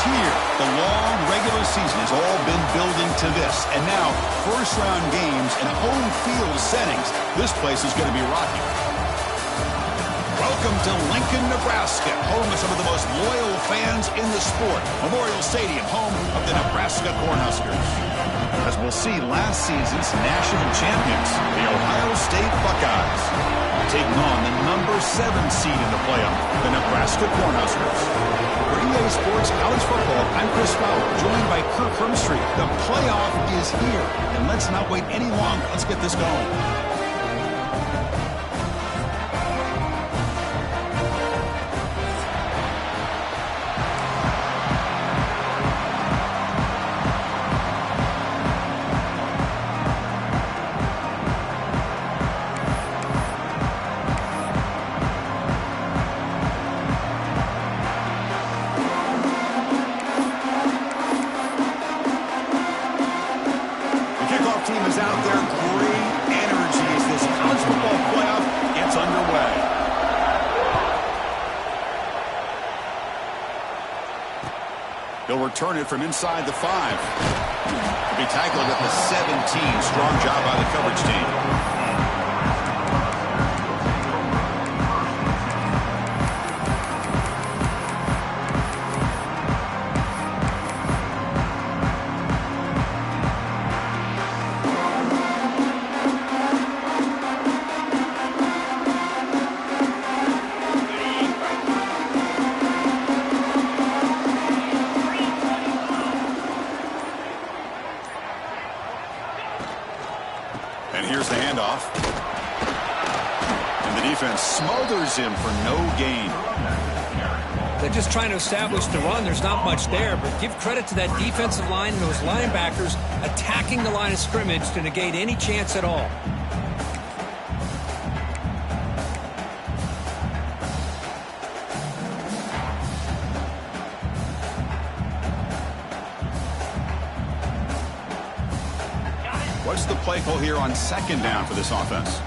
here. The long regular season has all been building to this. And now, first-round games and home field settings. This place is going to be rocky. Welcome to Lincoln, Nebraska, home of some of the most loyal fans in the sport. Memorial Stadium, home of the Nebraska Cornhuskers. As we'll see, last season's national champions, the Ohio State Buckeyes, taking on the number 7 seed in the playoff, the Nebraska Cornhuskers. For EA Sports College Football, I'm Chris Fowler, joined by Kirk Hermstreet. The playoff is here, and let's not wait any longer. Let's get this going. Team is out there. Great energy as this college football playoff gets underway. He'll return it from inside the 5. He'll be tackled at the 17. Strong job by the coverage team. And here's the handoff. And the defense smothers him for no gain. They're just trying to establish the run. There's not much there, but give credit to that defensive line and those linebackers attacking the line of scrimmage to negate any chance at all. What's the play call here on second down for this offense?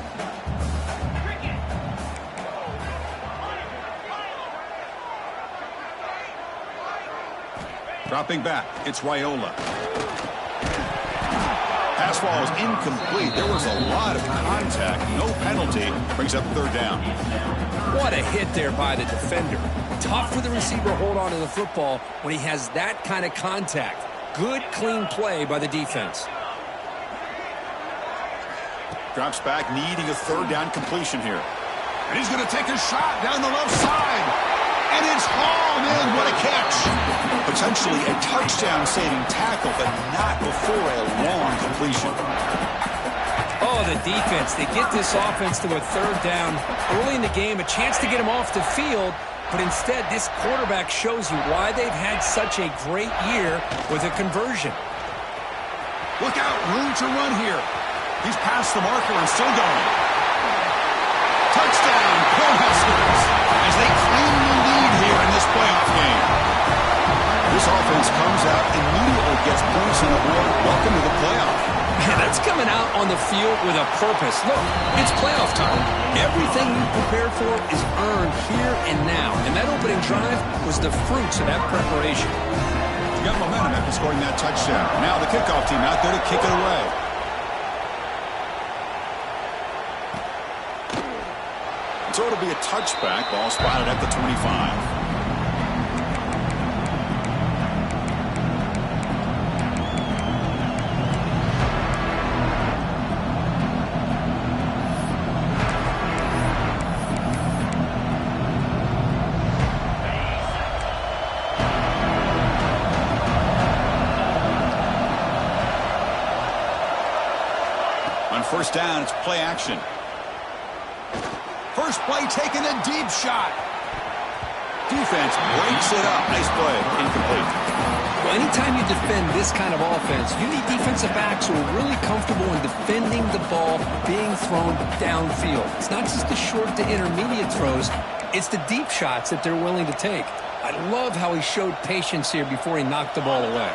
Dropping back, it's Raiola. Pass ball is incomplete. There was a lot of contact. No penalty. Brings up third down. What a hit there by the defender. Tough for the receiver to hold on to the football when he has that kind of contact. Good, clean play by the defense. Drops back, needing a third down completion here. And he's going to take a shot down the left side. And it's hauled in. What a catch. Potentially a touchdown-saving tackle, but not before a long completion. Oh, the defense. They get this offense to a third down early in the game, a chance to get him off the field. But instead, this quarterback shows you why they've had such a great year with a conversion. Look out, room to run here. He's past the marker and still going. Touchdown, Cornhuskers, as they claim the lead here in this playoff game. This offense comes out, immediately gets points on the board. Welcome to the playoff. Man, that's coming out on the field with a purpose. Look, it's playoff time. Everything you prepared for is earned here and now. And that opening drive was the fruits of that preparation. You got momentum after scoring that touchdown. Now the kickoff team out there to kick it away. So it'll be a touchback. Ball spotted at the 25. On first down, it's play action. First play taking a deep shot. Defense breaks it up. Nice play. Incomplete. Well, anytime you defend this kind of offense, you need defensive backs who are really comfortable in defending the ball being thrown downfield. It's not just the short to intermediate throws. It's the deep shots that they're willing to take. I love how he showed patience here before he knocked the ball away.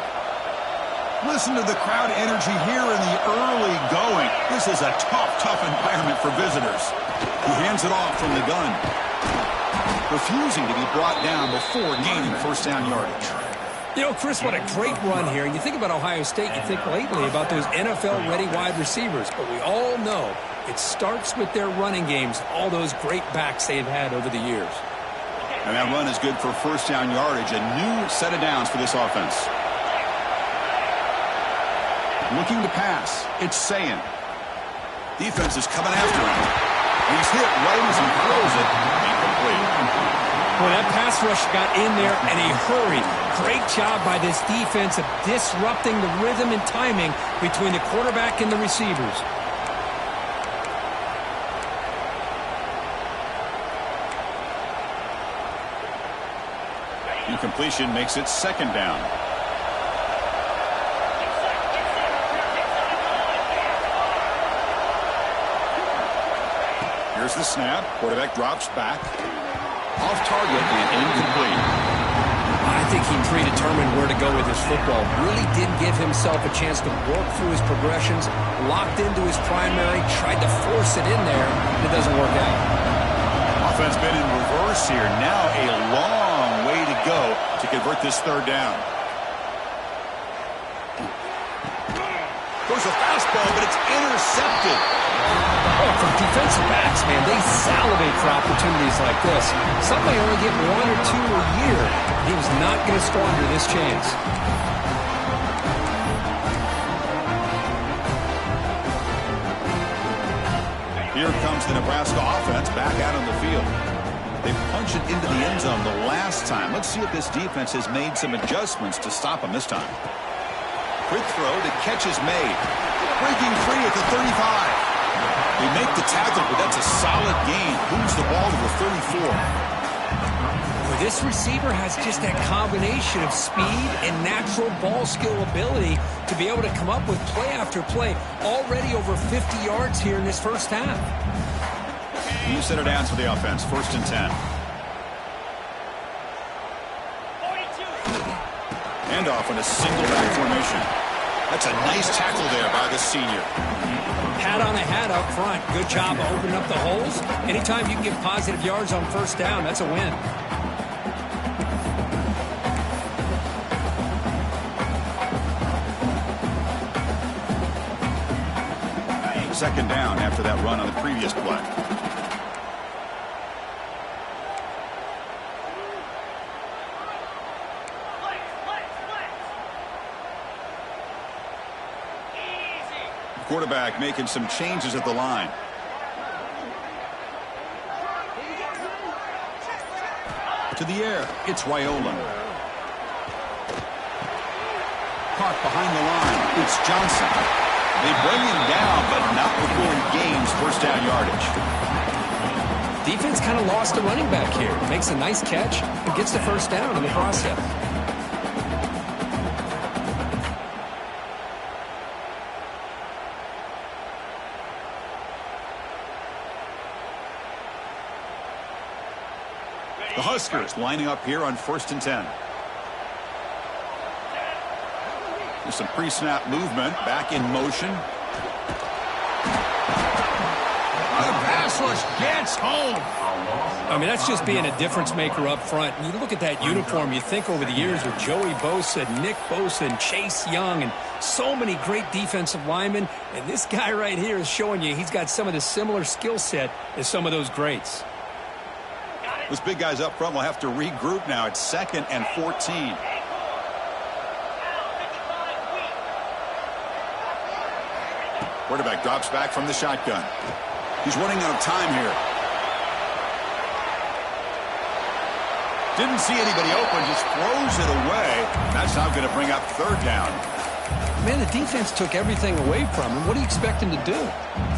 Listen to the crowd energy here in the early going. This is a tough environment for visitors. He hands it off from the gun, refusing to be brought down before gaining first down yardage. You know, Chris, what a great run here. And you think about Ohio State, you think lately about those NFL-ready wide receivers. But we all know it starts with their running games, all those great backs they've had over the years. And that run is good for first down yardage. A new set of downs for this offense. Looking to pass. It's Sayin. Defense is coming after him. He's hit right as he throws it. Incomplete. Well, that pass rush got in there and he hurried. Great job by this defense of disrupting the rhythm and timing between the quarterback and the receivers. Incompletion makes it second down. Here's the snap. Quarterback drops back. Off target and incomplete. I think he predetermined where to go with his football. Really didn't give himself a chance to work through his progressions. Locked into his primary. Tried to force it in there. And it doesn't work out. Offense been in reverse here. Now a long way to go to convert this third down. Goes a fastball, but it's intercepted. Oh, for defensive backs, man, they salivate for opportunities like this. Some may only get 1 or 2 a year. He was not going to squander this chance. Here comes the Nebraska offense back out on the field. They punched it into the end zone the last time. Let's see if this defense has made some adjustments to stop them this time. Quick throw, the catch is made. Breaking free at the 35. They make the tackle, but that's a solid gain. Moves the ball to the 34. Well, this receiver has just that combination of speed and natural ball skill ability to be able to come up with play after play. Already over 50 yards here in this first half. New set of downs for the offense. First and 10. And off in a single back formation. That's a nice tackle there by the senior. Hat on a hat up front. Good job of opening up the holes. Anytime you can get positive yards on first down, that's a win. Second down after that run on the previous play. Quarterback making some changes at the line. To the air, it's Wyola. Caught behind the line, it's Johnson. They bring him down, but not before he gains first down yardage. Defense kind of lost a running back here. Makes a nice catch and gets the first down in the process. The Huskers lining up here on first and 10. There's some pre-snap movement. Back in motion. The pass rush gets home. I mean, that's just being a difference maker up front. And you look at that uniform, you think over the years with Joey Bosa, Nick Bosa, and Chase Young, and so many great defensive linemen. And this guy right here is showing you he's got some of the similar skill set as some of those greats. Those big guys up front will have to regroup now. It's 2nd and 14. Quarterback drops back from the shotgun. He's running out of time here. Didn't see anybody open, just throws it away. That's now going to bring up third down. Man, the defense took everything away from him. What do you expect him to do?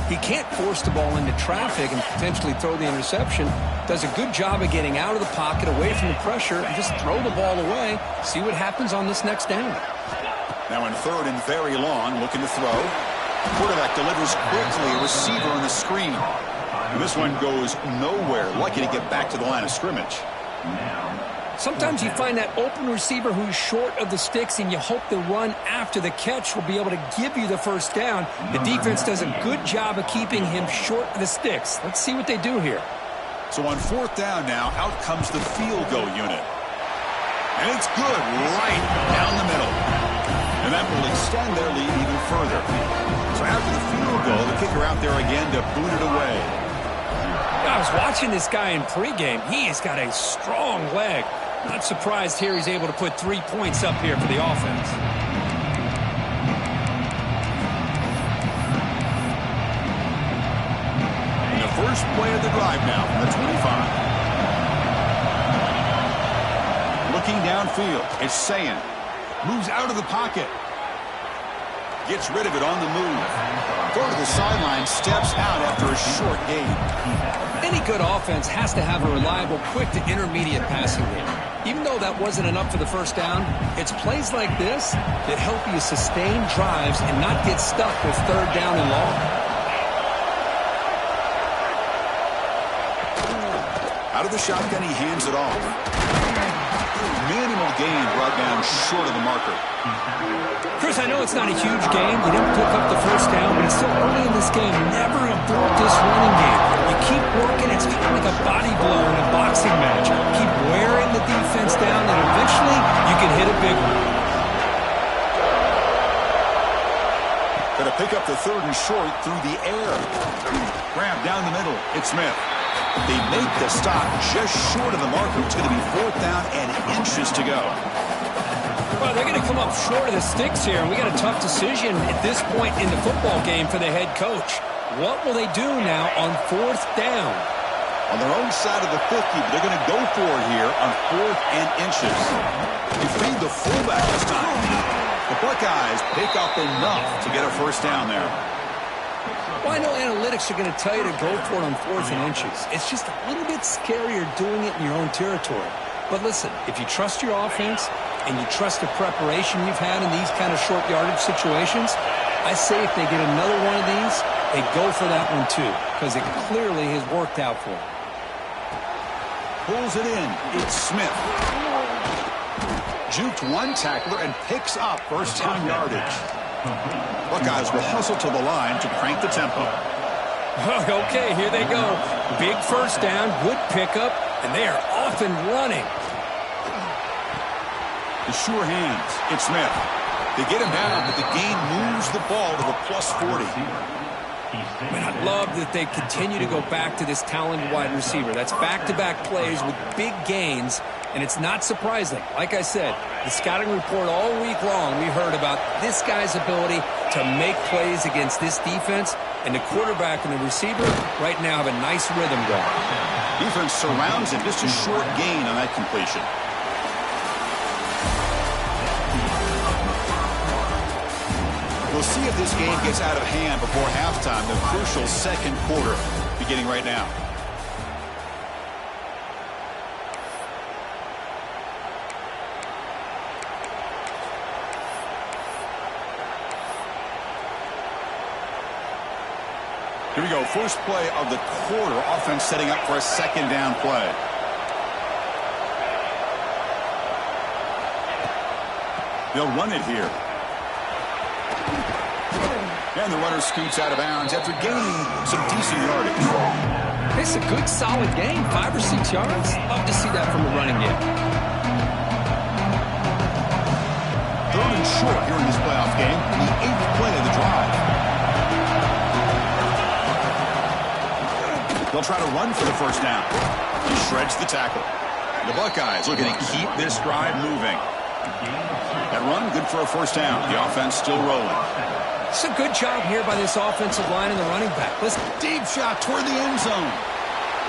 He can't force the ball into traffic and potentially throw the interception. Does a good job of getting out of the pocket, away from the pressure, and just throw the ball away. See what happens on this next down. Now in third and very long, looking to throw. Quarterback delivers quickly, a receiver on the screen. And this one goes nowhere. Lucky to get back to the line of scrimmage. Sometimes you find that open receiver who's short of the sticks, and you hope the run after the catch will be able to give you the first down. The defense does a good job of keeping him short of the sticks. Let's see what they do here. So on fourth down now, out comes the field goal unit. And it's good right that will extend their lead even further. So after the field goal, the kicker out there again to boot it away. I was watching this guy in pregame. He has got a strong leg. Not surprised here he's able to put 3 points up here for the offense. And the first play of the drive now from the 25. Looking downfield, it's Sayin. Moves out of the pocket. Gets rid of it on the move. Go to the sideline, steps out after a short gain. Any good offense has to have a reliable, quick to intermediate passing game. Even though that wasn't enough for the first down, it's plays like this that help you sustain drives and not get stuck with third down and long. Out of the shotgun, he hands it off. Minimal gain brought down short of the marker. Chris, I know it's not a huge game. You didn't pick up the first down, but it's still early in this game. Never abort this running game. You keep working. It's kind of like a body blow in a boxing match. Keep wearing the defense down, and eventually you can hit a big one. Going to pick up the third and short through the air. Grab down the middle. It's Smith. They make the stop just short of the marker. It's going to be fourth down and inches to go. Well, they're going to come up short of the sticks here, and we got a tough decision at this point in the football game for the head coach. What will they do now on fourth down? On their own side of the 50, but they're going to go for it here on fourth and inches. You feed the fullback this time. The Buckeyes pick up enough to get a first down there. Well, I know analytics are going to tell you to go for it on fourth and inches. It's just a little bit scarier doing it in your own territory. But listen, if you trust your offense and you trust the preparation you've had in these kind of short yardage situations, I say if they get another one of these, they go for that one too, because it clearly has worked out for them. Pulls it in. It's Smith. Juked one tackler and picks up first down yardage. Buckeyes will hustle to the line to crank the tempo. Okay, here they go. Big first down, good pickup, and they are off and running. The sure hands. It's Smith. They get him down, but the gain moves the ball to the plus 40. Man, I love that they continue to go back to this talented wide receiver. That's back-to-back plays with big gains, and it's not surprising. Like I said, the scouting report all week long, we heard about this guy's ability to make plays against this defense, and the quarterback and the receiver right now have a nice rhythm going. Defense surrounds him. Just a short gain on that completion. We'll see if this game gets out of hand before halftime, the crucial second quarter beginning right now. Here we go, first play of the quarter. Offense setting up for a second down play. They'll run it here. And the runner scoots out of bounds after gaining some decent yardage. It's a good, solid game, 5 or 6 yards. Love to see that from the running game. Third and short here in this playoff game, the 8th play of the drive. They'll try to run for the first down. He shreds the tackle. The Buckeyes looking to keep this drive moving. That run, good for a first down. The offense still rolling. It's a good job here by this offensive line and the running back. Listen. Deep shot toward the end zone.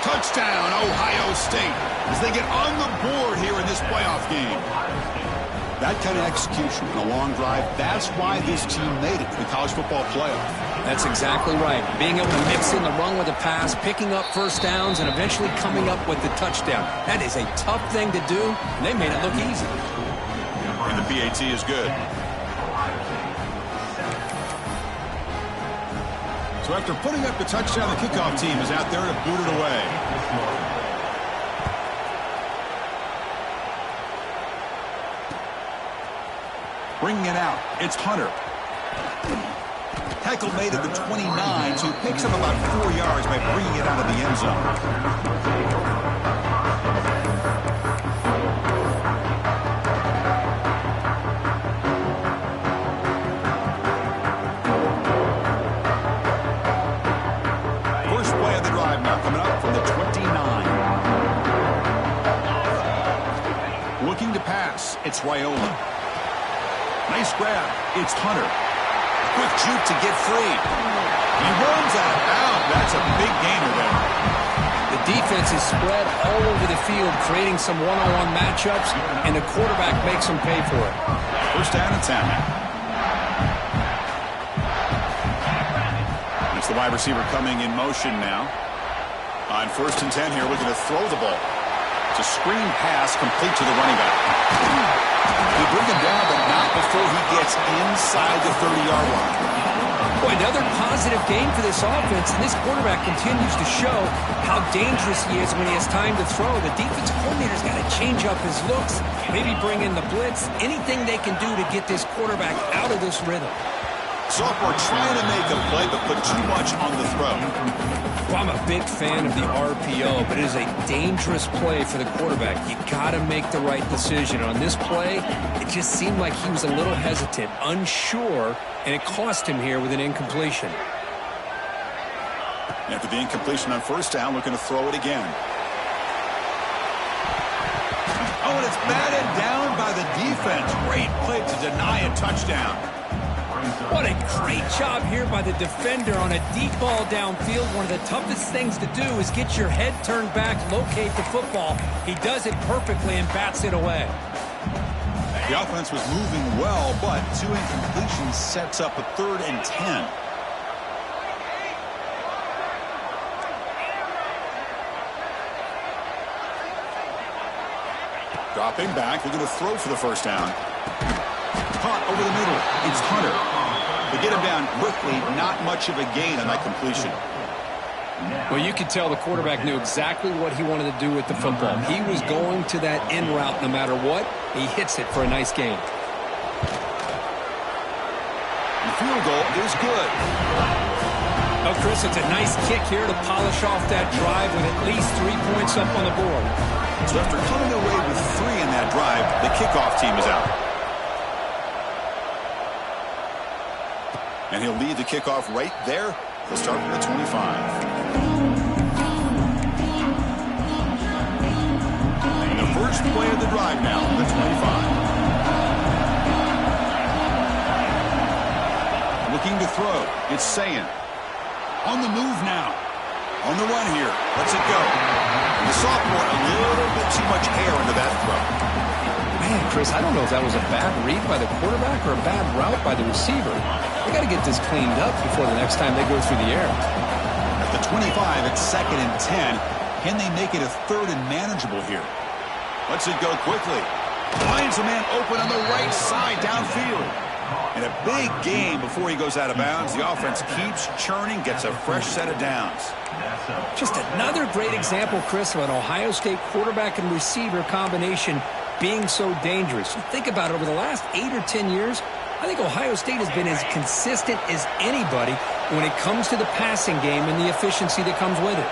Touchdown, Ohio State, as they get on the board here in this playoff game. That kind of execution in a long drive, that's why this team made it to the college football playoff. That's exactly right. Being able to mix in the run with a pass, picking up first downs, and eventually coming up with the touchdown. That is a tough thing to do, and they made it look easy. And the PAT is good. So after putting up the touchdown, the kickoff team is out there to boot it away. Bringing it out, it's Hunter. Tackle made at the 29, so he picks up about 4 yards by bringing it out of the end zone. It's Raiola. Nice grab. It's Hunter. Quick juke to get free. He runs out of bounds. That's a big gainer there. The defense is spread all over the field, creating some one-on-one matchups, and the quarterback makes them pay for it. First down and 10. It's the wide receiver coming in motion now. On first and 10 here, looking to throw the ball. It's a screen pass complete to the running back. They bring him down, but not before he gets inside the 30-yard line. Boy, another positive game for this offense, and this quarterback continues to show how dangerous he is when he has time to throw. The defensive coordinator's got to change up his looks, maybe bring in the blitz, anything they can do to get this quarterback out of this rhythm. Sophomore trying to make a play, but put too much on the throw. Well, I'm a big fan of the RPO, but it is a dangerous play for the quarterback. You got to make the right decision. On this play, it just seemed like he was a little hesitant, unsure, and it cost him here with an incompletion. After the incompletion on first down, looking to throw it again. Oh, and it's batted down by the defense. Great play to deny a touchdown. What a great job here by the defender on a deep ball downfield. One of the toughest things to do is get your head turned back, locate the football. He does it perfectly and bats it away. The offense was moving well, but two incompletions sets up a 3rd and 10. Dropping back, looking to throw for the first down. Caught over the middle. It's Hunter. They get him down quickly. Not much of a gain on that completion. Well, you could tell the quarterback knew exactly what he wanted to do with the football. He was going to that in route no matter what. He hits it for a nice gain. The field goal is good. Oh, Chris, it's a nice kick here to polish off that drive with at least 3 points up on the board. So after coming away with 3 in that drive, the kickoff team is out. And he'll lead the kickoff right there. He'll start from the 25. And the first play of the drive now, the 25. Looking to throw. It's Sayan. On the move now. On the run here. Lets it go. And the sophomore, a little bit too much air into that throw. Man, Chris, I don't know if that was a bad read by the quarterback or a bad route by the receiver. They got to get this cleaned up before the next time they go through the air. At the 25, it's 2nd and 10. Can they make it a 3rd and manageable here? Lets it go quickly. Finds a man open on the right side downfield. And a big gain before he goes out of bounds. The offense keeps churning, gets a fresh set of downs. Just another great example, Chris, of an Ohio State quarterback and receiver combination being so dangerous. You think about it, over the last 8 or 10 years, I think Ohio State has been as consistent as anybody when it comes to the passing game and the efficiency that comes with it.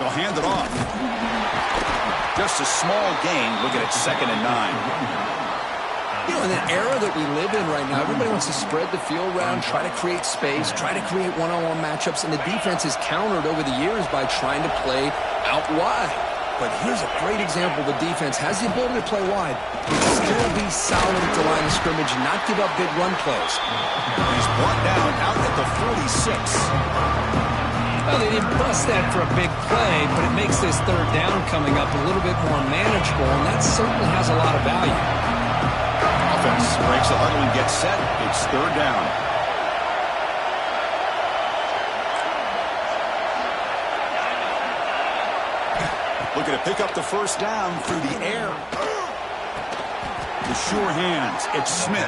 They'll hand it off. Just a small gain. Looking at 2nd and 9. You know, in the era that we live in right now, everybody wants to spread the field around, try to create space, try to create one-on-one matchups, and the defense is countered over the years by trying to play out wide. But here's a great example. The defense has the ability to play wide, but still be solid at the line of scrimmage and not give up big run plays. He's brought down out at the 46. Well, they didn't bust that for a big play, but it makes this 3rd down coming up a little bit more manageable, and that certainly has a lot of value. Offense breaks the huddle and gets set. It's 3rd down. Looking to pick up the first down through the air. The sure hands. It's Smith.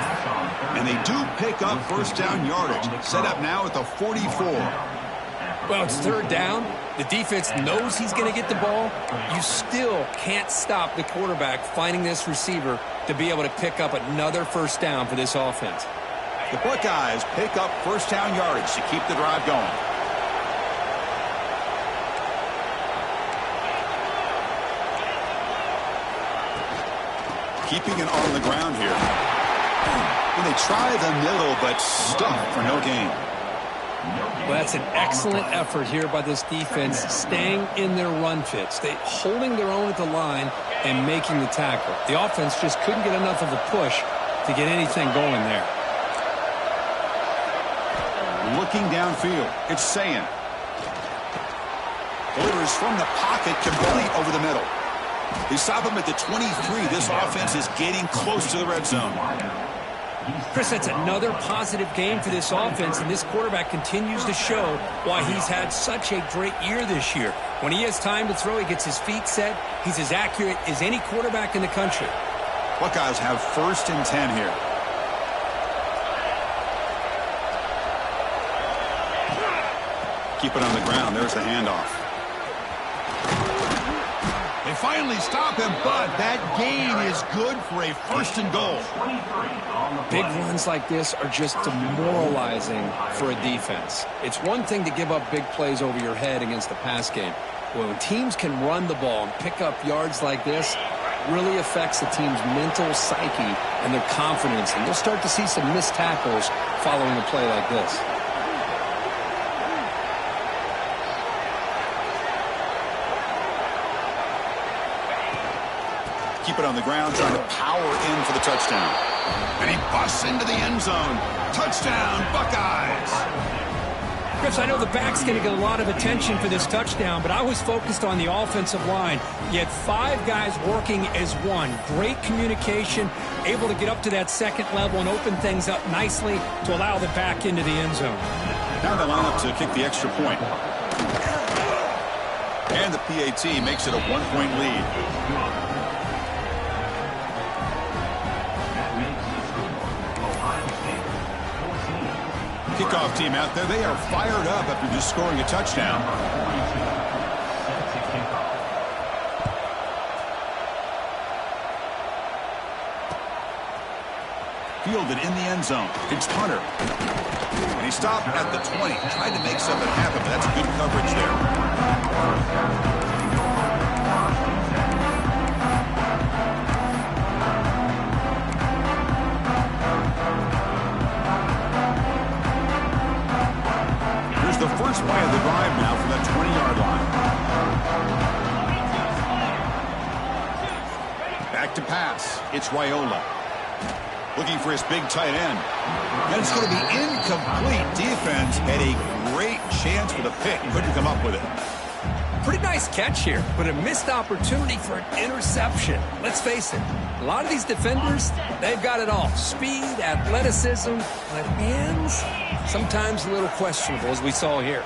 And they do pick up first down yardage. Set up now at the 44. Well, it's 3rd down. The defense knows he's going to get the ball. You still can't stop the quarterback finding this receiver to be able to pick up another first down for this offense. The Buckeyes pick up first down yardage to keep the drive going. Keeping it on the ground here. And they try the middle, but stuck for no gain. Well, that's an excellent effort here by this defense, staying in their run fits. Holding their own at the line and making the tackle. The offense just couldn't get enough of a push to get anything going there. Looking downfield, it's Sayin. Delivers from the pocket, complete over the middle. They stop him at the 23. This offense is getting close to the red zone. Chris, that's another positive game for this offense, and this quarterback continues to show why he's had such a great year this year. When he has time to throw, he gets his feet set. He's as accurate as any quarterback in the country. Buckeyes have 1st and 10 here. Keep it on the ground. There's the handoff. They finally stop him, but that gain is good for a 1st and goal. Big runs like this are just demoralizing for a defense. It's one thing to give up big plays over your head against the pass game. Well, when teams can run the ball and pick up yards like this, it really affects the team's mental psyche and their confidence. And you'll start to see some missed tackles following a play like this. Keep it on the ground, trying to power in for the touchdown. And he busts into the end zone. Touchdown, Buckeyes. Chris, I know the back's going to get a lot of attention for this touchdown, but I was focused on the offensive line. You had 5 guys working as one. Great communication, able to get up to that second level and open things up nicely to allow the back into the end zone. Now they line up to kick the extra point. And the PAT makes it a 1-point lead. Kickoff team out there. They are fired up after just scoring a touchdown. Fielded in the end zone. It's Hunter. And he stopped at the 20. Tried to make something happen, but that's good coverage there. The first play of the drive now from that 20-yard line. Back to pass. It's Raiola. Looking for his big tight end. And it's going to be incomplete. Defense had a great chance for the pick. Couldn't come up with it. Pretty nice catch here, but a missed opportunity for an interception. Let's face it, a lot of these defenders, they've got it all. Speed, athleticism, but hands, sometimes a little questionable, as we saw here.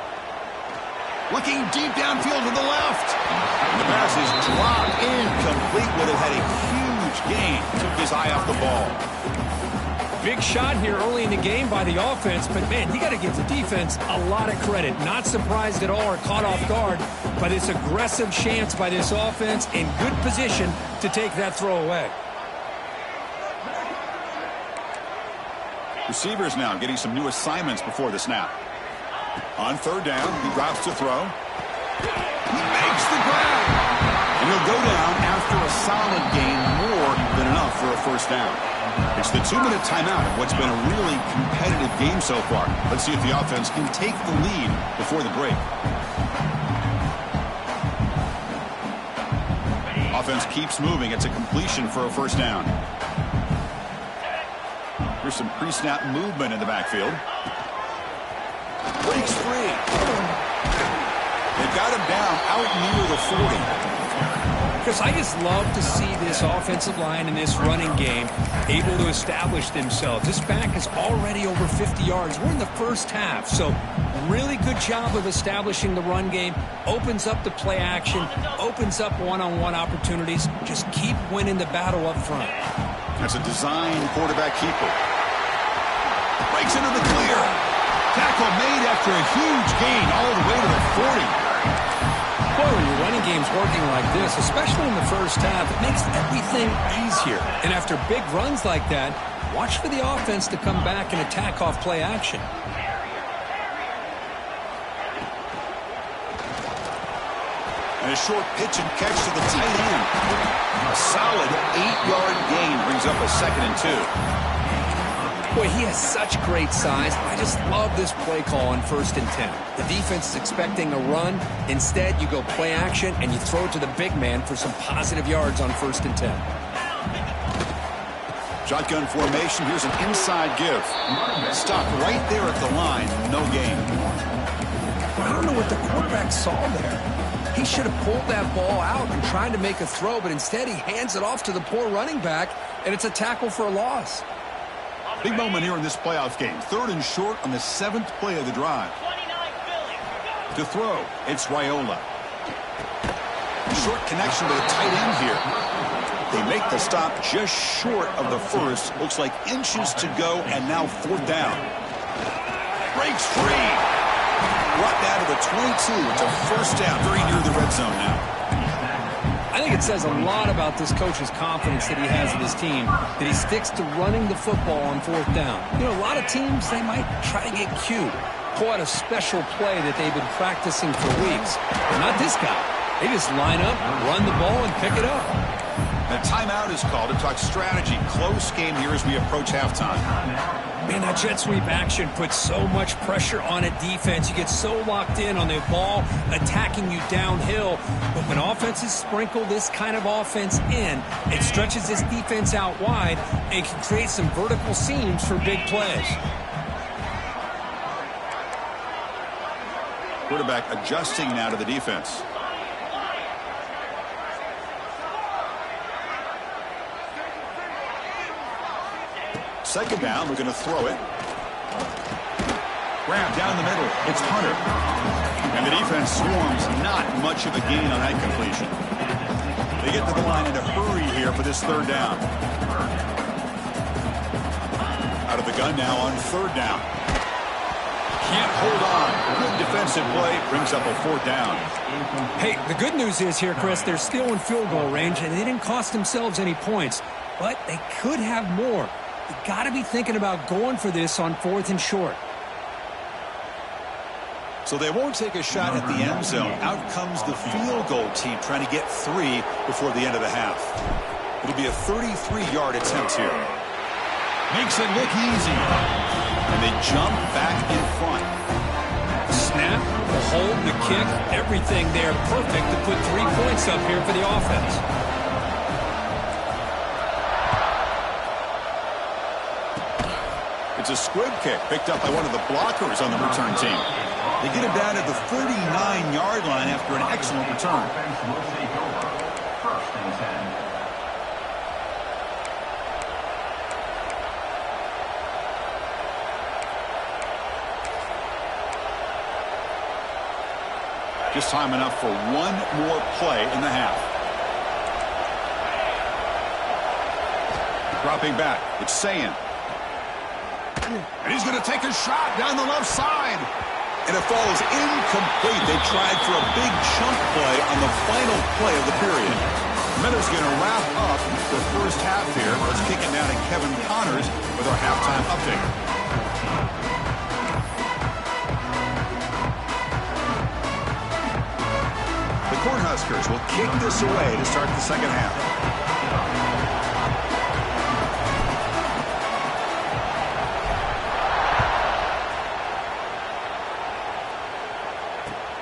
Looking deep downfield to the left. The pass is dropped incomplete, would have had a huge gain. Took his eye off the ball. Big shot here early in the game by the offense, but man, you got to give the defense a lot of credit. Not surprised at all or caught off guard by this aggressive chance by this offense in good position to take that throw away. Receivers now getting some new assignments before the snap. On 3rd down, he drops to throw. He makes the grab. And he'll go down after a solid gain, more than enough for a 1st down. It's the 2-minute timeout of what's been a really competitive game so far. Let's see if the offense can take the lead before the break. Offense keeps moving. It's a completion for a 1st down. Here's some pre-snap movement in the backfield. Breaks free. They've got him down out near the 40. Chris, I just love to see this offensive line and this running game able to establish themselves. This back is already over 50 yards. We're in the first half, so really good job of establishing the run game. Opens up the play action, opens up one-on-one opportunities. Just keep winning the battle up front. That's a design quarterback keeper. Breaks into the clear. Tackle made after a huge gain all the way to the 40. Boy, when your running game's working like this, especially in the first half, it makes everything easier. And after big runs like that, watch for the offense to come back and attack off play action. And a short pitch and catch to the tight end. A solid 8-yard gain brings up a 2nd and 2. Boy, he has such great size. I just love this play call on 1st and 10. The defense is expecting a run. Instead, you go play action, and you throw it to the big man for some positive yards on 1st and 10. Shotgun formation. Here's an inside give. Stopped right there at the line. No gain. I don't know what the quarterback saw there. He should have pulled that ball out and tried to make a throw, but instead he hands it off to the poor running back, and it's a tackle for a loss. Big moment here in this playoff game. 3rd and short on the 7th play of the drive. To throw, it's Raiola. Short connection to the tight end here. They make the stop just short of the first. Looks like inches to go, and now 4th down. Breaks free. Brought down to the 22. It's a 1st down, very near the red zone now. I think it says a lot about this coach's confidence that he has in his team, that he sticks to running the football on 4th down. You know, a lot of teams, they might try to get cute, pull out a special play that they've been practicing for weeks. But not this guy. They just line up, run the ball, and pick it up. A timeout is called to talk strategy. Close game here as we approach halftime. Man, that jet sweep action puts so much pressure on a defense. You get so locked in on the ball attacking you downhill. But when offenses sprinkle this kind of offense in, it stretches this defense out wide and can create some vertical seams for big plays. Quarterback adjusting now to the defense. Second down, we're going to throw it. Grab down the middle. It's Hunter. And the defense swarms. Not much of a gain on that completion. They get to the line in a hurry here for this 3rd down. Out of the gun now on 3rd down. Can't hold on. Good defensive play. Brings up a 4th down. Hey, the good news is here, Chris, they're still in field goal range, and they didn't cost themselves any points. But they could have more. You got to be thinking about going for this on 4th and short. So they won't take a shot at the end zone. Out comes the field goal team trying to get 3 before the end of the half. It'll be a 33-yard attempt here. Makes it look easy. And they jump back in front. Snap, the hold, the kick, everything there perfect to put 3 points up here for the offense. It's a squib kick picked up by one of the blockers on the return team. They get him down at the 39-yard line after an excellent return. Just time enough for one more play in the half. Dropping back, it's Sayin. And he's going to take a shot down the left side. And it falls incomplete. They tried for a big chunk play on the final play of the period. Miller's going to wrap up the first half here. Let's kick it down to Kevin Connors with our halftime update. The Cornhuskers will kick this away to start the second half.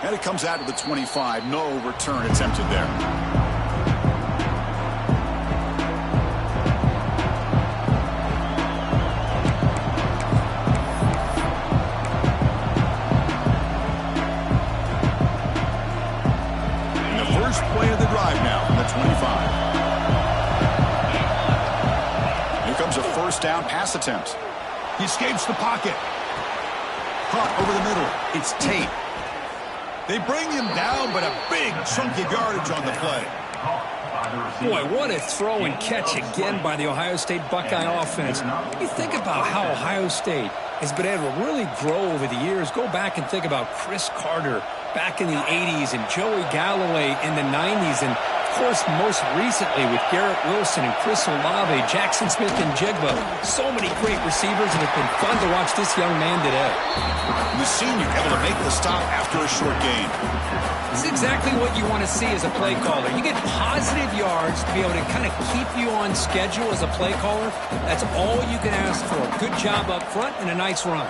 And it comes out to the 25. No return attempted there. And the first play of the drive now from the 25. Here comes a 1st down pass attempt. He escapes the pocket. Caught over the middle. It's Tate. They bring him down, but a big chunk of yardage on the play. Boy, what a throw and catch again by the Ohio State Buckeye offense. You think about how Ohio State has been able to really grow over the years. Go back and think about Chris Carter back in the 80s and Joey Galloway in the 90s. And course, most recently with Garrett Wilson and Chris Olave, Jackson Smith and Jigba. So many great receivers, and it's been fun to watch this young man today. The senior able to make the stop after a short gain. This is exactly what you want to see as a play caller. You get positive yards to be able to kind of keep you on schedule as a play caller. That's all you can ask for. Good job up front and a nice run.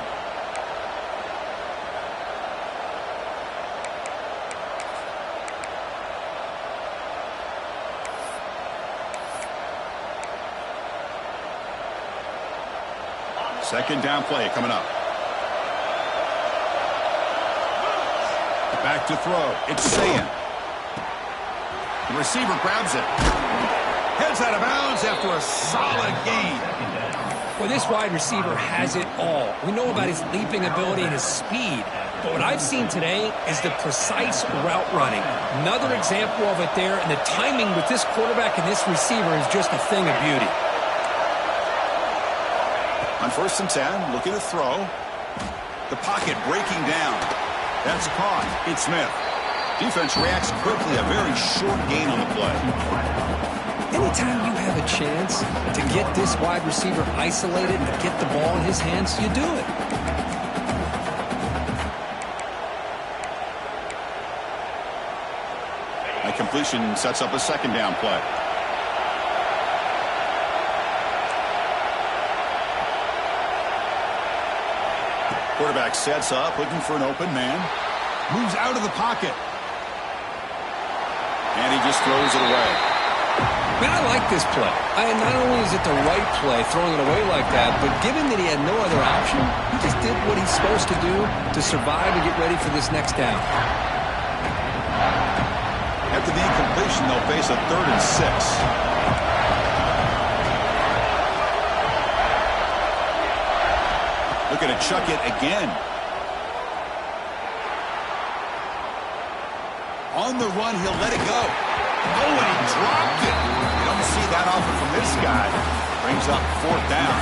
Second down play coming up. Back to throw. It's Sayan. The receiver grabs it. Heads out of bounds after a solid gain. Well, this wide receiver has it all. We know about his leaping ability and his speed. But what I've seen today is the precise route running. Another example of it there, and the timing with this quarterback and this receiver is just a thing of beauty. On 1st and 10, looking to throw. The pocket breaking down. That's caught. It's Smith. Defense reacts quickly. A very short gain on the play. Anytime you have a chance to get this wide receiver isolated and to get the ball in his hands, you do it. A completion sets up a second down play. Quarterback sets up, looking for an open man. Moves out of the pocket. And he just throws it away. Man, I like this play. Not only is it the right play, throwing it away like that, but given that he had no other option, he just did what he's supposed to do to survive and get ready for this next down. After the incompletion, they'll face a 3rd and 6. Looking to chuck it again. On the run, he'll let it go. Oh, and he dropped it. You don't see that often from this guy. Brings up 4th down.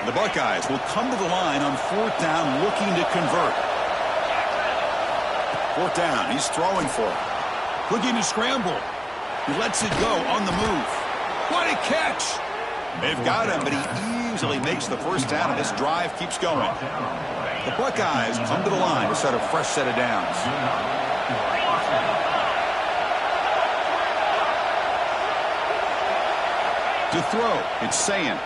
The Buckeyes will come to the line on 4th down, looking to convert. 4th down, he's throwing for it. Looking to scramble. He lets it go on the move. What a catch! They've got him, but he easily makes the first down, and this drive keeps going. The Buckeyes come to the line to set a fresh set of downs. To throw, it's Sayan.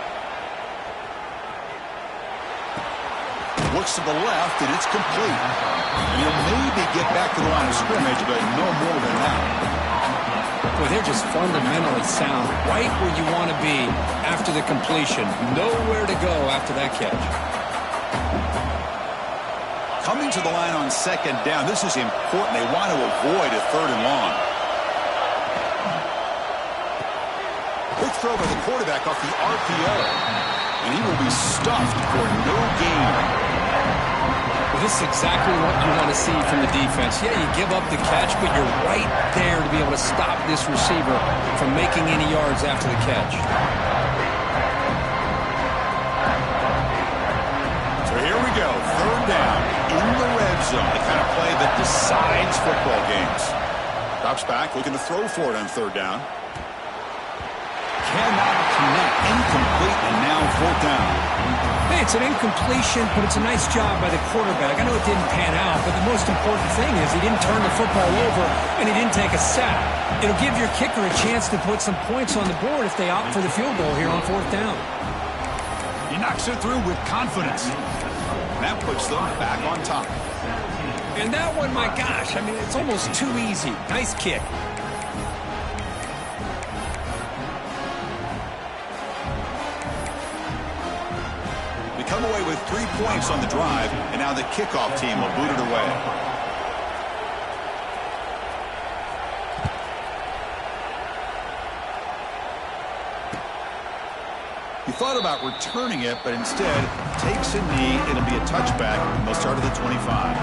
Looks to the left, and it's complete. He'll maybe get back to the line of scrimmage, but no more than that. Well, they're just fundamentally sound, right where you want to be after the completion. Nowhere to go after that catch. Coming to the line on 2nd down, this is important. They want to avoid a 3rd and long. Quick throw by the quarterback off the RPO. And he will be stuffed for no gain. Well, this is exactly what you want to see from the defense. Yeah, you give up the catch, but you're right there to be able to stop this receiver from making any yards after the catch. So here we go. 3rd down in the red zone. The kind of play that decides football games. Drops back, looking to throw for it on 3rd down. Cannot connect. Incomplete, and now 4th down. Hey, it's an incompletion, but it's a nice job by the quarterback. I know it didn't pan out, but the most important thing is he didn't turn the football over and he didn't take a sack. It'll give your kicker a chance to put some points on the board if they opt for the field goal here on 4th down. He knocks it through with confidence. That puts them back on top. And that one, my gosh, I mean, it's almost too easy. Nice kick. Come away with 3 points on the drive, and now the kickoff team will boot it away. He thought about returning it, but instead takes a knee. It'll be a touchback, and they'll start at the 25.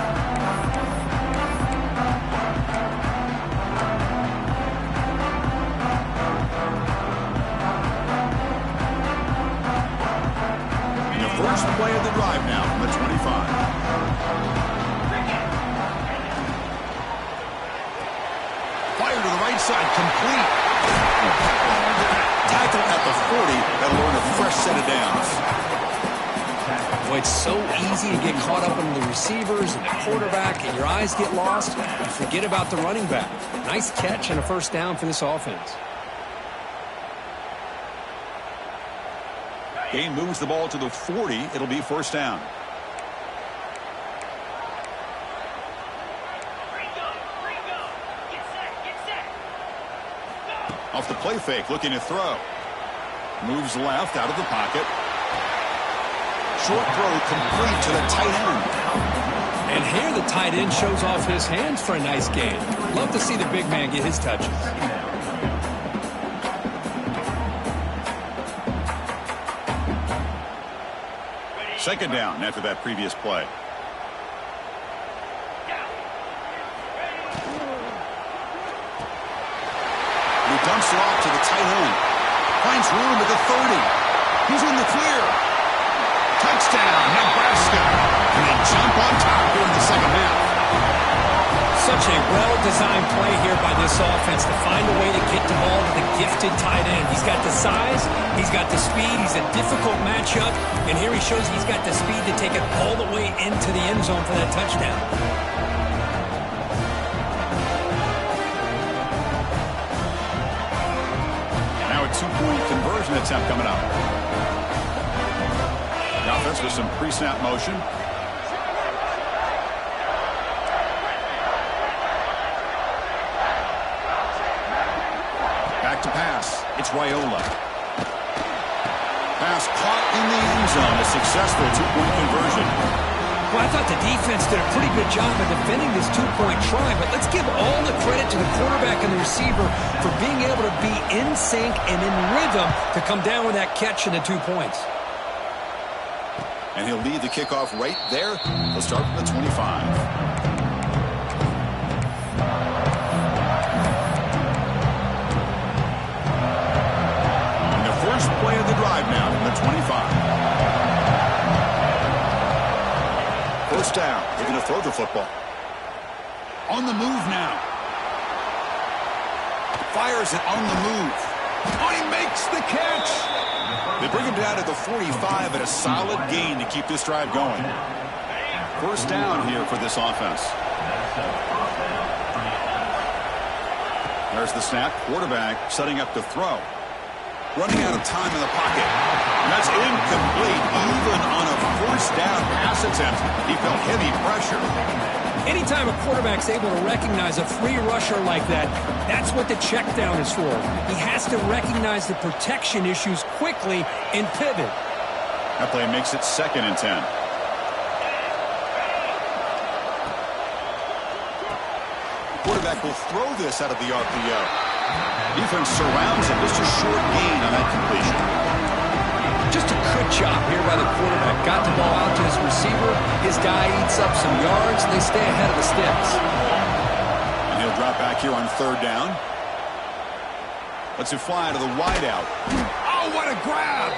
First play of the drive now from the 25. Fire to the right side, complete. Tackle at the 40. That'll earn a fresh set of downs. Boy, it's so easy to get caught up in the receivers and the quarterback, and your eyes get lost. You forget about the running back. Nice catch and a first down for this offense. Gain moves the ball to the 40. It'll be first down. Off the play fake, looking to throw. Moves left out of the pocket. Short throw complete to the tight end. And here the tight end shows off his hands for a nice gain. Love to see the big man get his touches. Second down after that previous play. He dumps it off to the tight end. Finds room at the 30. He's in the clear. Touchdown, Nebraska. And they jump on top here in the second half. Such a well-designed play here by this offense to find a way to get the ball to the gifted tight end. He's got the size, he's got the speed, he's a difficult matchup, and here he shows he's got the speed to take it all the way into the end zone for that touchdown. Now a two-point conversion attempt coming up. The offense with some pre-snap motion. To pass. It's Raiola. Pass caught in the end zone. A successful two-point conversion. Well, I thought the defense did a pretty good job of defending this two-point try, but let's give all the credit to the quarterback and the receiver for being able to be in sync and in rhythm to come down with that catch and the 2 points. And he'll lead the kickoff right there. He'll start from the 25. Play of the drive now from the 25. First down. They're going to throw the football. On the move now. Fires it on the move. Oh, he makes the catch. They bring him down to the 45 at a solid gain to keep this drive going. First down here for this offense. There's the snap. Quarterback setting up to throw. Running out of time in the pocket. And that's incomplete. Even on a first down pass attempt, he felt heavy pressure. Anytime a quarterback's able to recognize a free rusher like that, that's what the check down is for. He has to recognize the protection issues quickly and pivot. That play makes it 2nd and 10. Quarterback will throw this out of the RPO. Defense surrounds him. Just a short gain on that completion. Just a good job here by the quarterback. Got the ball out to his receiver. His guy eats up some yards, and they stay ahead of the sticks. And he'll drop back here on 3rd down. Lets it fly to the wideout. Oh, what a grab!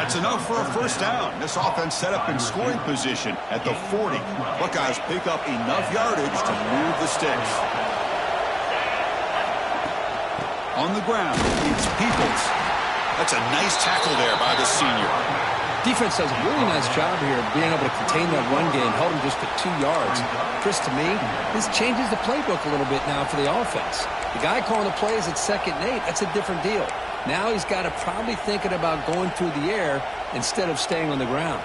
That's enough for a first down. This offense set up in scoring position at the 40. Buckeyes pick up enough yardage to move the sticks. On the ground, it's Peoples. That's a nice tackle there by the senior. Defense does a really nice job here of being able to contain that run game, held him just to 2 yards. Chris, to me, this changes the playbook a little bit now for the offense. The guy calling the plays at 2nd and 8, that's a different deal. Now he's got to probably thinking about going through the air instead of staying on the ground.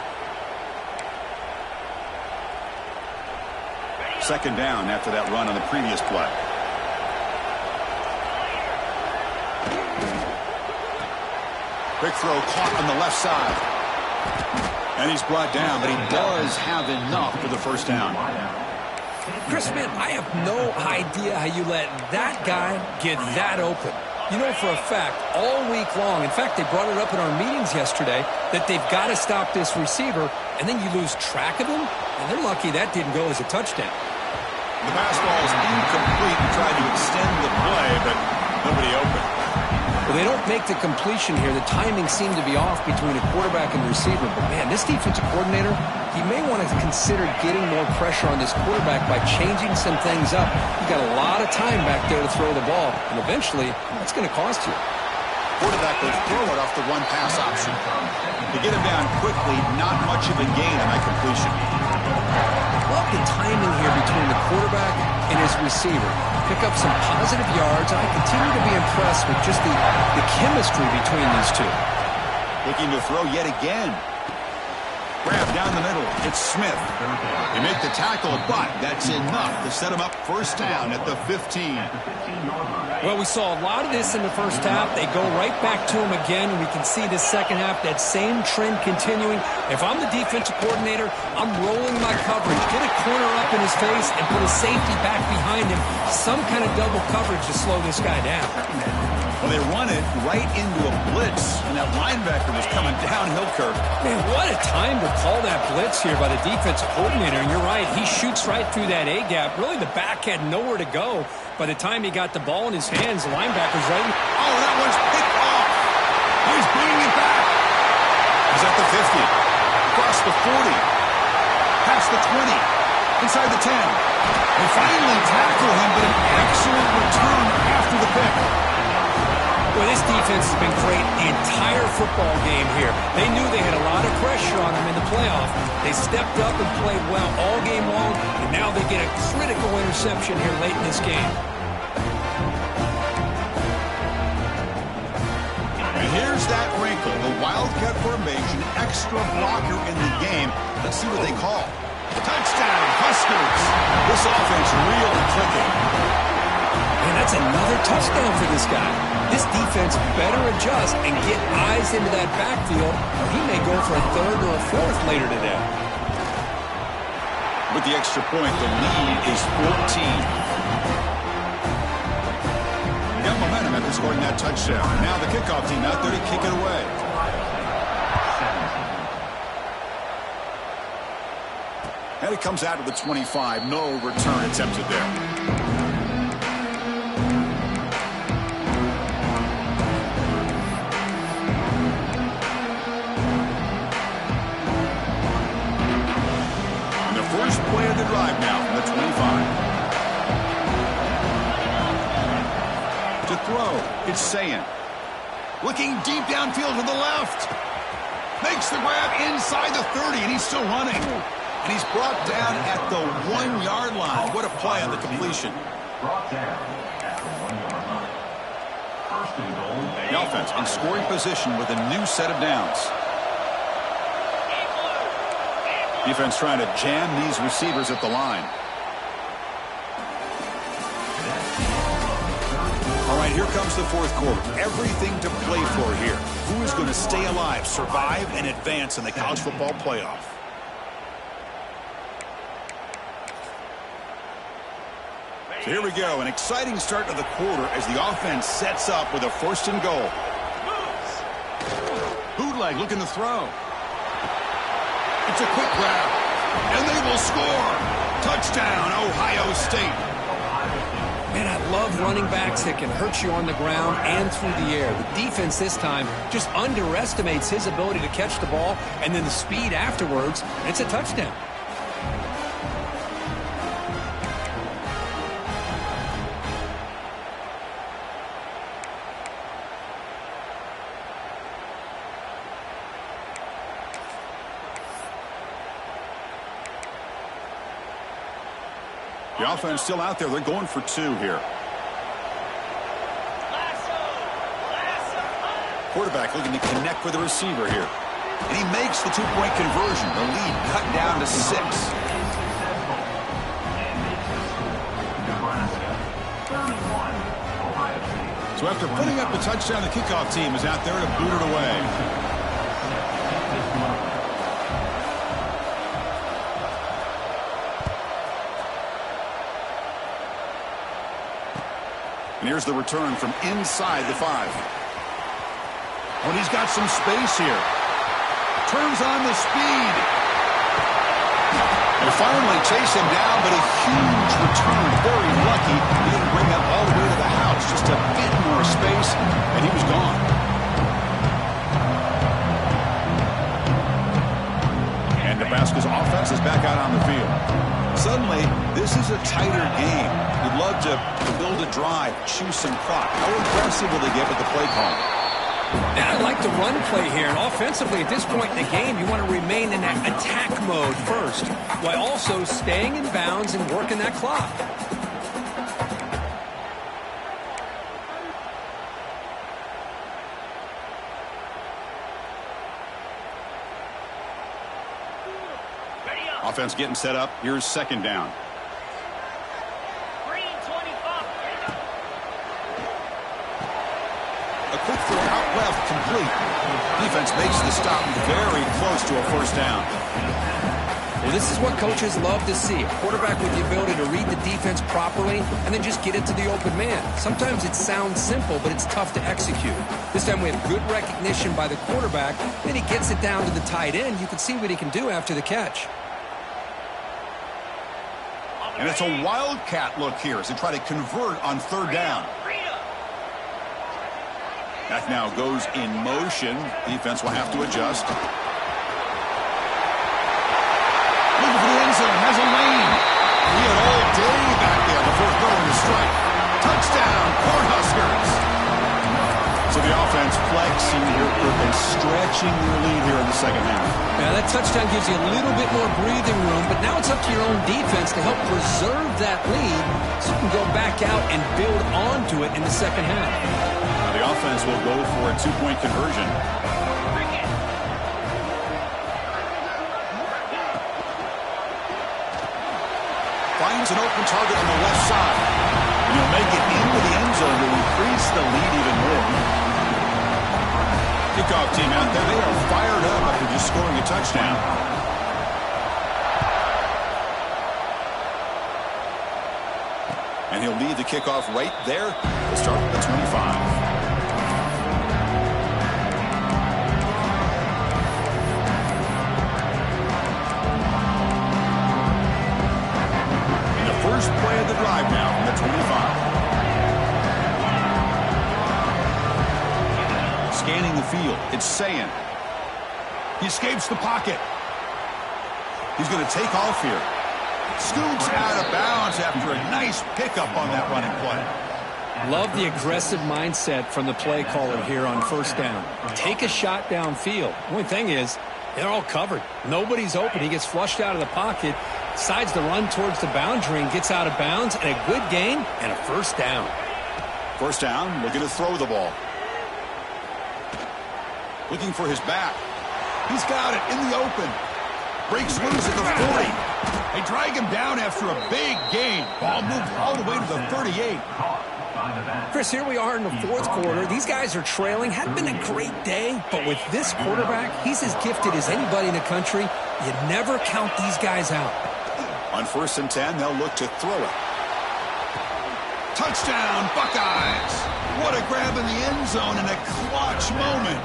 2nd down after that run on the previous play. Quick throw caught on the left side. And he's brought down, but he does have enough for the first down. Chris, man, I have no idea how you let that guy get that open. You know for a fact, all week long, in fact, they brought it up in our meetings yesterday, that they've got to stop this receiver, and then you lose track of him, and they're lucky that didn't go as a touchdown. The pass ball is incomplete and tried to extend the play, but nobody open. Well, they don't make the completion here. The timing seemed to be off between a quarterback and receiver. But, man, this defensive coordinator, he may want to consider getting more pressure on this quarterback by changing some things up. You got a lot of time back there to throw the ball, and eventually that's going to cost you. Quarterback will throw it off the one-pass option. To get him down quickly, not much of a gain on that completion. Love the timing here between the quarterback and his receiver. Pick up some positive yards, and I continue to be impressed with just the chemistry between these two. Looking to throw yet again. Grab down the middle. It's Smith. They make the tackle, but that's enough to set him up first down at the 15. Well, we saw a lot of this in the first half. They go right back to him again. We can see the second half, that same trend continuing. If I'm the defensive coordinator, I'm rolling my coverage. Get a corner up in his face and put a safety back behind him. Some kind of double coverage to slow this guy down. Well, they run it right into a blitz, and that linebacker was coming downhill, Kirk. Man, what a time to call that blitz here by the defensive coordinator. And you're right, he shoots right through that A-gap. Really, the back had nowhere to go. By the time he got the ball in his hands, the linebacker's right. Oh, that one's picked off. He's bringing it back. He's at the 50. Across the 40. Past the 20. Inside the 10. They finally tackle him, but an excellent return after the pick. Well, this defense has been great the entire football game here. They knew they had a lot of pressure on them in the playoff. They stepped up and played well all game long, and now they get a critical interception here late in this game. And here's that wrinkle, the Wildcat formation, extra blocker in the game. Let's see what they call. Touchdown, Huskers. This offense really clicking. Man, that's another touchdown for this guy. This defense better adjust and get eyes into that backfield, or he may go for a third or a fourth later today. With the extra point, the lead is 14. They got momentum after scoring that touchdown. Now the kickoff team out there to kick it away. And it comes out to the 25. No return attempted there. First play of the drive now from the 25. To throw, it's Sayan. Looking deep downfield to the left. Makes the grab inside the 30, and he's still running. And he's brought down at the 1-yard line. What a play on the completion. The offense in scoring position with a new set of downs. Defense trying to jam these receivers at the line. All right, here comes the fourth quarter. Everything to play for here. Who is going to stay alive, survive, and advance in the college football playoff? So here we go. An exciting start to the quarter as the offense sets up with a 1st and goal. Bootleg looking to throw. It's a quick grab, and they will score. Touchdown, Ohio State. Man, I love running backs that can hurt you on the ground and through the air. The defense this time just underestimates his ability to catch the ball, and then the speed afterwards, and it's a touchdown. The offense still out there. They're going for 2 here. Quarterback looking to connect with the receiver here. And he makes the 2-point conversion. The lead cut down to 6. So after putting up the touchdown, the kickoff team is out there to boot it away. And here's the return from inside the 5. Well, he's got some space here. Turns on the speed. And finally chase him down, but a huge return. Very lucky he didn't bring that all the way to the house. Just a bit more space, and he was gone. And Nebraska's offense is back out on the field. Suddenly, this is a tighter game. You'd love to build a drive, choose some clock. How aggressive will they get with the play call? And I like the run play here. And offensively, at this point in the game, you want to remain in that attack mode first, while also staying in bounds and working that clock. Offense getting set up. Here's second down. A quick throw out left, complete. Defense makes the stop very close to a first down. Well, this is what coaches love to see. A quarterback with the ability to read the defense properly and then just get it to the open man. Sometimes it sounds simple, but it's tough to execute. This time we have good recognition by the quarterback. Then he gets it down to the tight end. You can see what he can do after the catch. And it's a wildcat look here as they try to convert on third down. That now goes in motion. Defense will have to adjust. Looking for the end zone. Has a lane. He had all day back there before throwing the strike. Touchdown, Cornhuskers. So the offense flexing here, and stretching their lead here in the second half. Now that touchdown gives you a little bit more breathing room, but now it's up to your own defense to help preserve that lead so you can go back out and build onto it in the second half. Now the offense will go for a two-point conversion. Finds an open target on the left side. And he'll make it into the end zone to increase the lead even more. Kickoff team out there, they are fired up after just scoring a touchdown. And he'll lead the kickoff right there to start at the 25. And the first play of the drive now from the 25. Scanning the field, it's Sayin. He escapes the pocket. He's going to take off here. Scoots out of bounds after a nice pickup on that running play. Love the aggressive mindset from the play caller here on first down. Take a shot downfield. Only thing is, they're all covered. Nobody's open. He gets flushed out of the pocket, decides to run towards the boundary and gets out of bounds, and a good gain and a first down. First down, looking to throw the ball. Looking for his back. He's got it in the open. Breaks loose at the 40. They drag him down after a big gain. Ball moved all the way to the 38. Chris, here we are in the fourth quarter. These guys are trailing. Hadn't been a great day, but with this quarterback, he's as gifted as anybody in the country. You never count these guys out. On 1st and 10, they'll look to throw it. Touchdown, Buckeyes. What a grab in the end zone in a clutch moment.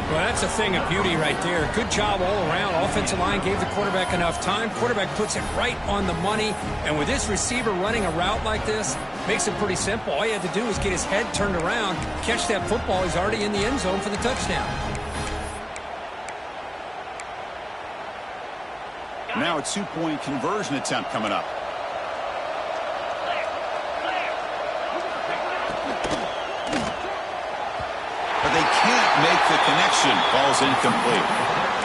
Well, that's a thing of beauty right there. Good job all around. Offensive line gave the quarterback enough time. Quarterback puts it right on the money. And with this receiver running a route like this, makes it pretty simple. All you have to do is get his head turned around, catch that football. He's already in the end zone for the touchdown. Now a two-point conversion attempt coming up. They can't make the connection. Ball's incomplete.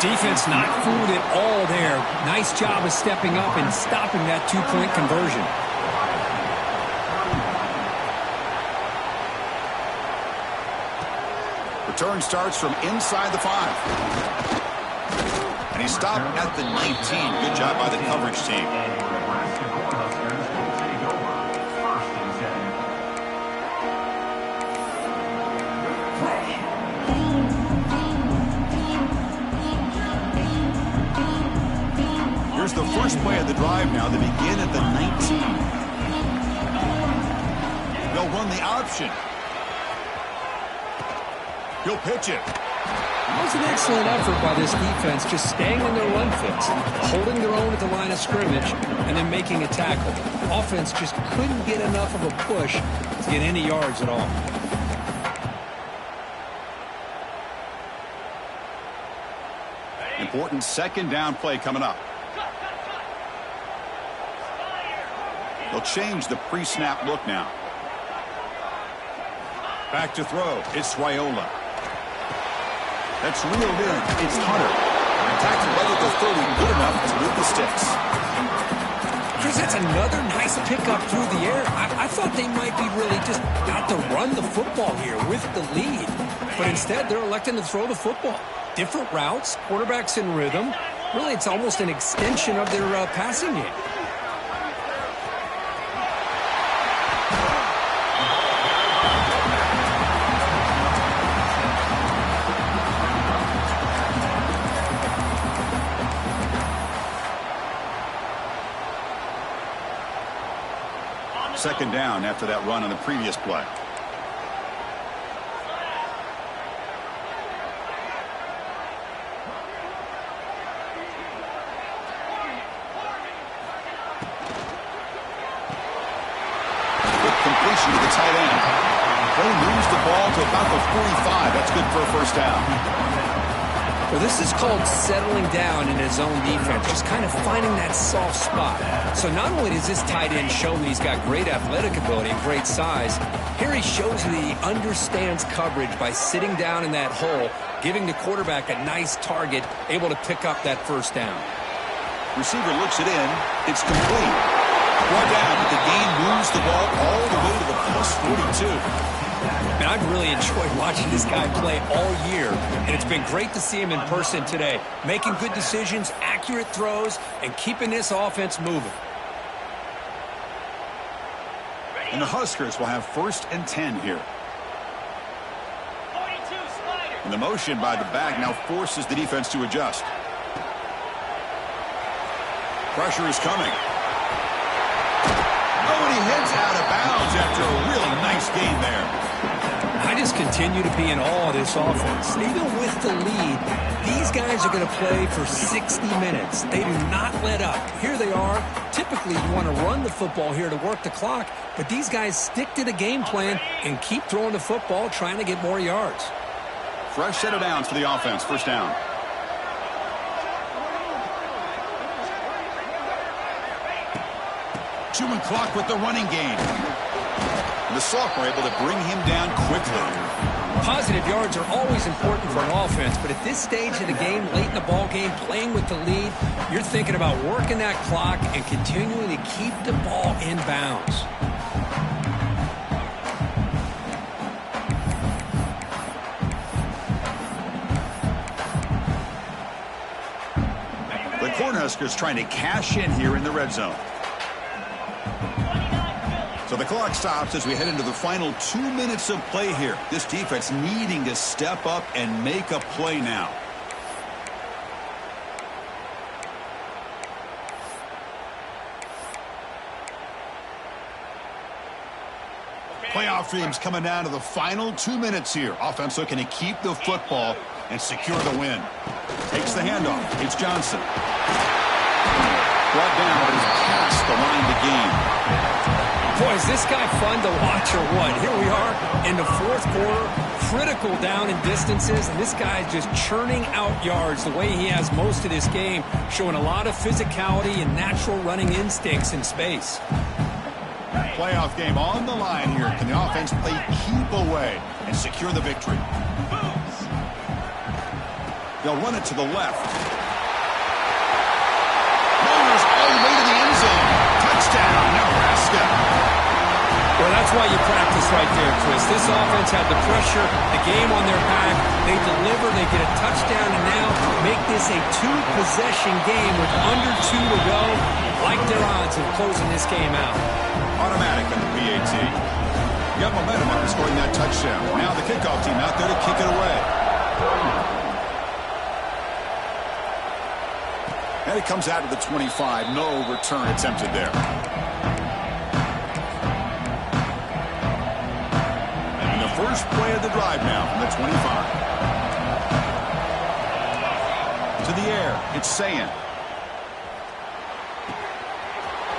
Defense not fooled at all there. Nice job of stepping up and stopping that two-point conversion. Return starts from inside the 5. And he stopped at the 19. Good job by the coverage team. Here's the first play of the drive now. They begin at the 19. They'll they'll run the option. He'll pitch it. That was an excellent effort by this defense, just staying in their run fits, holding their own at the line of scrimmage, and then making a tackle. Offense just couldn't get enough of a push to get any yards at all. Important second down play coming up. They'll change the pre-snap look now. Back to throw. It's Raiola. That's reeled in. It's Hunter. Tackled right at the 30. Good enough to move the sticks. Chris, that's another nice pickup through the air. I thought they might be really just out to run the football here with the lead. But instead, they're electing to throw the football. Different routes, quarterbacks in rhythm. Really, it's almost an extension of their passing game. Second down after that run on the previous play. Good completion to the tight end. Play moves the ball to about the 45. That's good for a first down. Well, this is called settling down in his own defense, just kind of finding that soft spot. So not only does this tight end show that he's got great athletic ability and great size, here he shows that he understands coverage by sitting down in that hole, giving the quarterback a nice target, able to pick up that first down. Receiver looks it in. It's complete. Brought down, but the gain moves the ball all the way to the plus 42. And I've really enjoyed watching this guy play all year, and it's been great to see him in person today, making good decisions, accurate throws, and keeping this offense moving. And the Huskers will have 1st and 10 here. And the motion by the back now forces the defense to adjust. Pressure is coming. Oh, and he heads out of bounds after a really nice gain there. I just continue to be in awe of this offense. Even with the lead, these guys are going to play for 60 minutes. They do not let up. Here they are. Typically, you want to run the football here to work the clock, but these guys stick to the game plan and keep throwing the football, trying to get more yards. Fresh set of downs for the offense. First down. Chewing clock with the running game. The sophomore able to bring him down quickly. Positive yards are always important for an offense, but at this stage of the game, late in the ball game, playing with the lead, you're thinking about working that clock and continuing to keep the ball in bounds. The Cornhuskers trying to cash in here in the red zone. So the clock stops as we head into the final 2 minutes of play here. This defense needing to step up and make a play now. Playoff dreams coming down to the final 2 minutes here. Offense looking to keep the football and secure the win. Takes the handoff. It's Johnson. Brought down, but he's past the line to gain. Boy, is this guy fun to watch or what? Here we are in the 4th quarter, critical down in distances, and this guy is just churning out yards the way he has most of this game, showing a lot of physicality and natural running instincts in space. Playoff game on the line here. Can the offense play keep away and secure the victory? They'll run it to the left. Runners all the way to the end zone. Touchdown, Nebraska. Well, that's why you practice right there, Chris. This offense had the pressure, the game on their back. They deliver, they get a touchdown, and now make this a 2-possession game with under 2 to go. Like their odds of closing this game out. Automatic on the PAT. You got momentum after scoring that touchdown. Now the kickoff team out there to kick it away. And it comes out to the 25. No return attempted there. first play of the drive now from the 25. To the air, it's Sayan.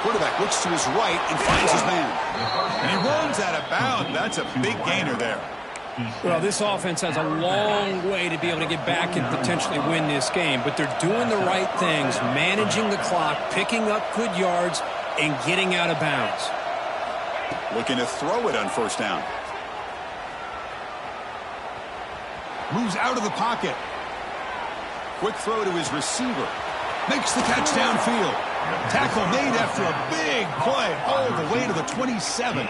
Quarterback looks to his right and finds his man. And he runs out of bounds. That's a big gainer there. Well, this offense has a long way to be able to get back and potentially win this game, but they're doing the right things, managing the clock, picking up good yards, and getting out of bounds. Looking to throw it on first down. Moves out of the pocket. Quick throw to his receiver. Makes the catch downfield. Tackle made after a big play all the way to the 27.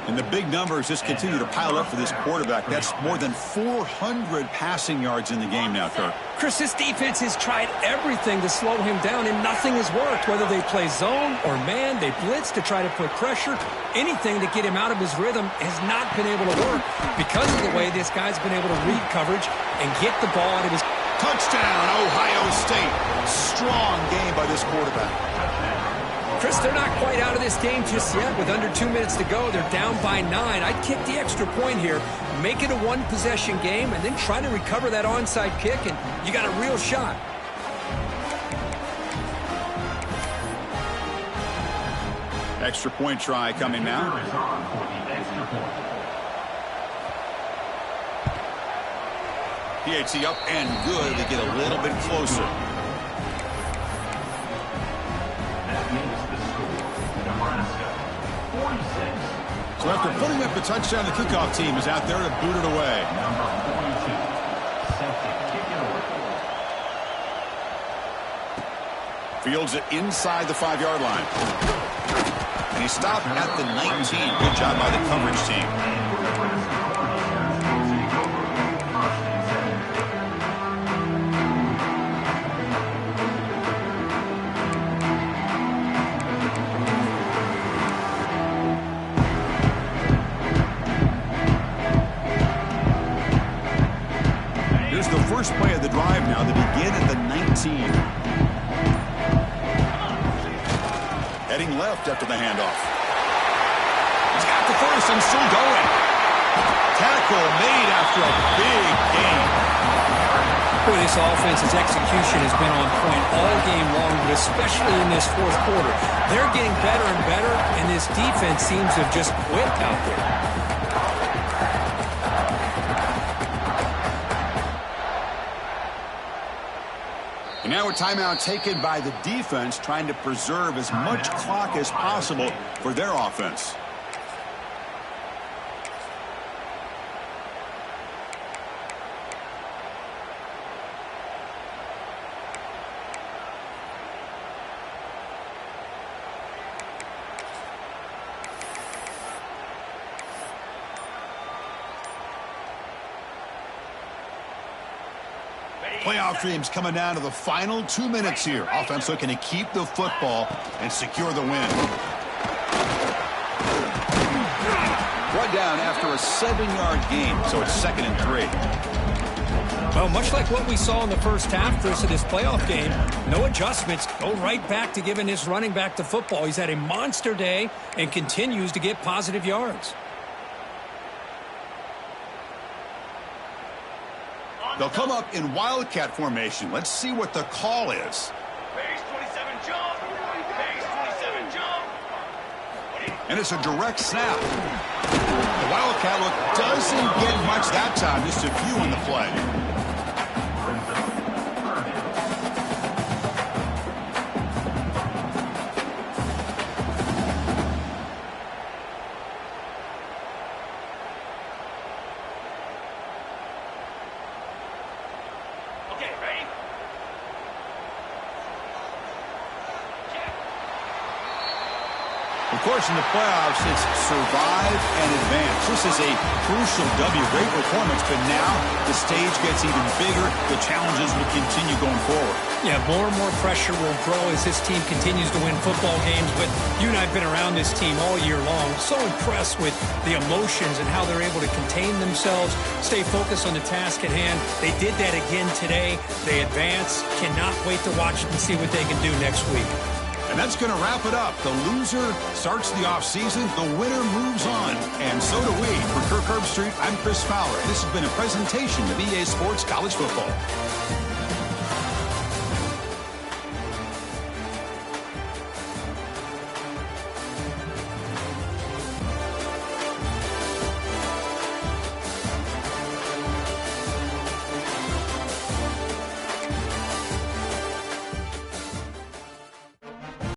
And the big numbers just continue to pile up for this quarterback. That's more than 400 passing yards in the game now, Kirk. Chris, this defense has tried everything to slow him down, and nothing has worked. Whether they play zone or man, they blitz to try to put pressure. Anything to get him out of his rhythm has not been able to work because of the way this guy's been able to read coverage and get the ball out of his... Touchdown, Ohio State. Strong game by this quarterback. Chris, they're not quite out of this game just yet. With under 2 minutes to go, they're down by 9. I'd kick the extra point here, make it a one-possession game, and then try to recover that onside kick, and you got a real shot. Extra point try coming now. PAT up and good. They get a little bit closer. So after putting up a touchdown, the kickoff team is out there to boot it away. Fields it inside the 5-yard line. And he stopped at the 19. Good job by the coverage team. First play of the drive now. They begin at the 19. Heading left after the handoff. He's got the first and still going. Tackle made after a big gain. Boy, this offense's execution has been on point all game long, but especially in this fourth quarter. They're getting better and better, and this defense seems to have just quit out there. And now a timeout taken by the defense, trying to preserve as much clock as possible for their offense. Playoff dreams coming down to the final 2 minutes here. Offense looking to keep the football and secure the win. Brought down after a 7-yard gain, so it's 2nd and 3. Well, much like what we saw in the first half, Chris, of this playoff game, no adjustments. Go right back to giving his running back the football. He's had a monster day and continues to get positive yards. They'll come up in wildcat formation. Let's see what the call is. Base 27 jump. Base 27 jump. And it's a direct snap. The wildcat look doesn't get much that time. Just a few in the play. Of course, in the playoffs, it's survive and advance. This is a crucial W. Great performance, but now the stage gets even bigger. The challenges will continue going forward. Yeah, more and more pressure will grow as this team continues to win football games. But you and I have been around this team all year long. So impressed with the emotions and how they're able to contain themselves, stay focused on the task at hand. They did that again today. They advance. Cannot wait to watch and see what they can do next week. And that's going to wrap it up. The loser starts the offseason. The winner moves on. And so do we. For Kirk Kirk Herbstreit, I'm Chris Fowler. This has been a presentation of EA Sports College Football.